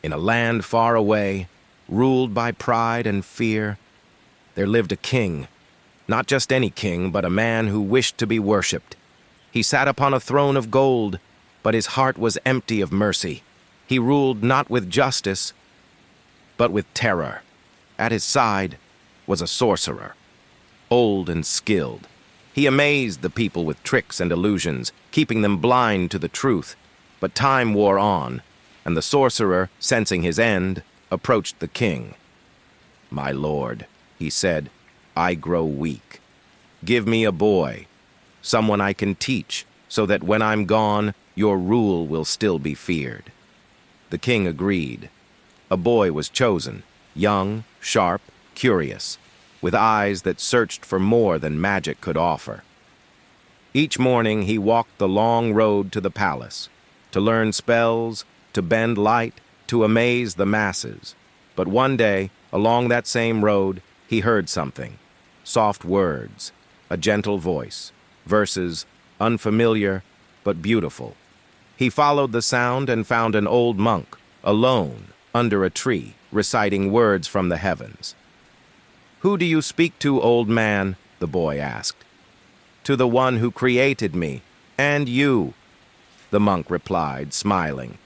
In a land far away, ruled by pride and fear, there lived a king. Not just any king, but a man who wished to be worshipped. He sat upon a throne of gold, but his heart was empty of mercy. He ruled not with justice, but with terror. At his side was a sorcerer, old and skilled. He amazed the people with tricks and illusions, keeping them blind to the truth. But time wore on, and the sorcerer, sensing his end, approached the king. "My lord," he said, "I grow weak. Give me a boy, someone I can teach, so that when I'm gone, your rule will still be feared." The king agreed. A boy was chosen, young, sharp, curious, with eyes that searched for more than magic could offer. Each morning he walked the long road to the palace, to learn spells, to bend light, to amaze the masses. But one day, along that same road, he heard something. Soft words, a gentle voice, verses unfamiliar but beautiful. He followed the sound and found an old monk, alone, under a tree, reciting words from the heavens. "Who do you speak to, old man?" the boy asked. "To the one who created me, and you," the monk replied, smiling.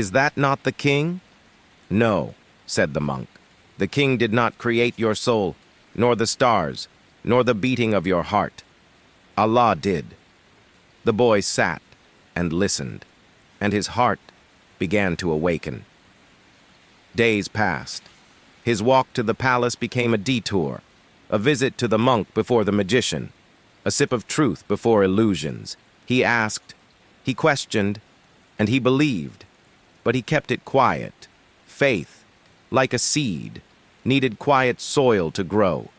"Is that not the king?" "No," said the monk. "The king did not create your soul, nor the stars, nor the beating of your heart. Allah did." The boy sat and listened, and his heart began to awaken. Days passed. His walk to the palace became a detour, a visit to the monk before the magician, a sip of truth before illusions. He asked, he questioned, and he believed, but he kept it quiet. Faith, like a seed, needed quiet soil to grow,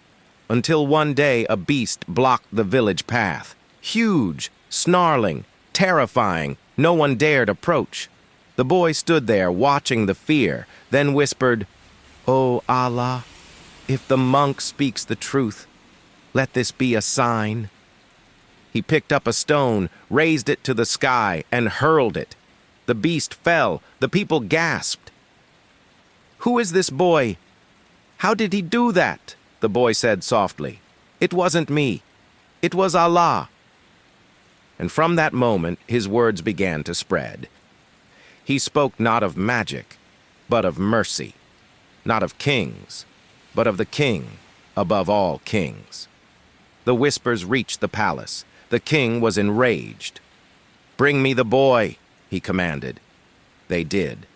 until one day a beast blocked the village path. Huge, snarling, terrifying, no one dared approach. The boy stood there watching the fear, then whispered, "O Allah, if the monk speaks the truth, let this be a sign." He picked up a stone, raised it to the sky, and hurled it. The beast fell. The people gasped. "Who is this boy? How did he do that?" the boy said softly. "It wasn't me. It was Allah." And from that moment, his words began to spread. He spoke not of magic, but of mercy, not of kings, but of the king above all kings. The whispers reached the palace. The king was enraged. "Bring me the boy," he commanded. They did.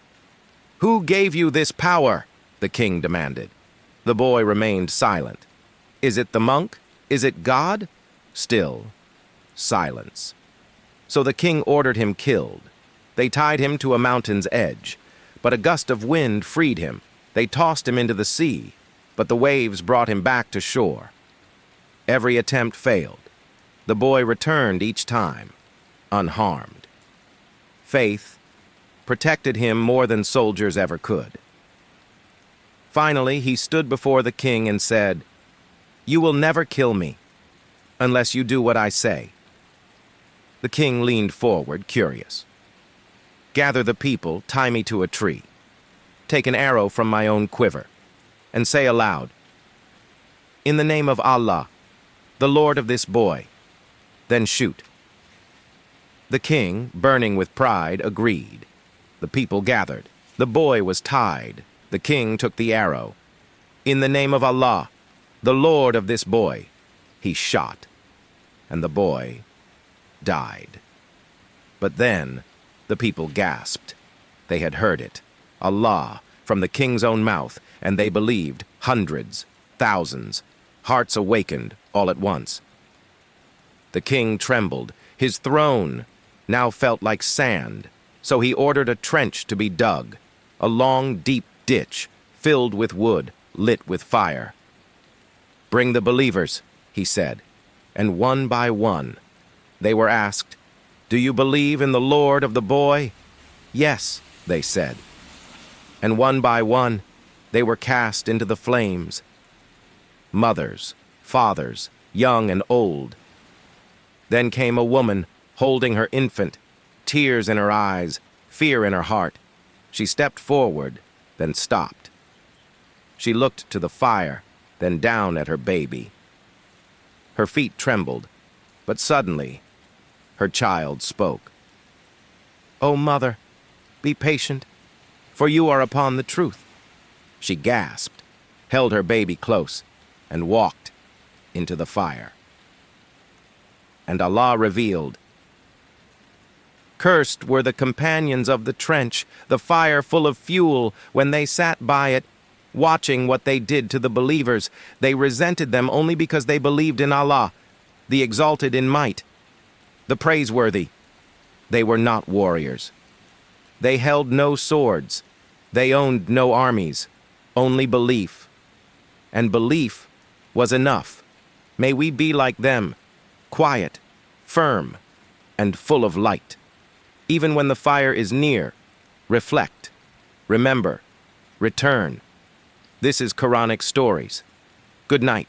"Who gave you this power?" the king demanded. The boy remained silent. Is it the monk? Is it God? Still, silence. So the king ordered him killed. They tied him to a mountain's edge, but a gust of wind freed him. They tossed him into the sea, but the waves brought him back to shore. Every attempt failed. The boy returned each time, unharmed. Faith protected him more than soldiers ever could. Finally, he stood before the king and said, "You will never kill me, unless you do what I say." The king leaned forward, curious. "Gather the people, tie me to a tree. Take an arrow from my own quiver, and say aloud, 'In the name of Allah, the Lord of this boy,' then shoot." The king, burning with pride, agreed. The people gathered. The boy was tied. The king took the arrow. "In the name of Allah, the Lord of this boy," he shot, and the boy died. But then the people gasped. They had heard it. Allah, from the king's own mouth, and they believed, hundreds, thousands. Hearts awakened all at once. The king trembled. His throne now felt like sand, so he ordered a trench to be dug, a long, deep ditch filled with wood, lit with fire. "Bring the believers," he said, and one by one they were asked, "Do you believe in the Lord of the boy?" "Yes," they said. And one by one they were cast into the flames. Mothers, fathers, young and old. Then came a woman holding her infant, tears in her eyes, fear in her heart. She stepped forward, then stopped. She looked to the fire, then down at her baby. Her feet trembled, but suddenly, her child spoke. "Oh, mother, be patient, for you are upon the truth." She gasped, held her baby close, and walked into the fire. And Allah revealed, "Cursed were the companions of the trench, the fire full of fuel, when they sat by it, watching what they did to the believers. They resented them only because they believed in Allah, the exalted in might, the praiseworthy. They were not warriors. They held no swords. They owned no armies, only belief. And belief was enough. May we be like them, quiet, firm, and full of light. Even when the fire is near, reflect, remember, return." This is Quranic Stories. Good night.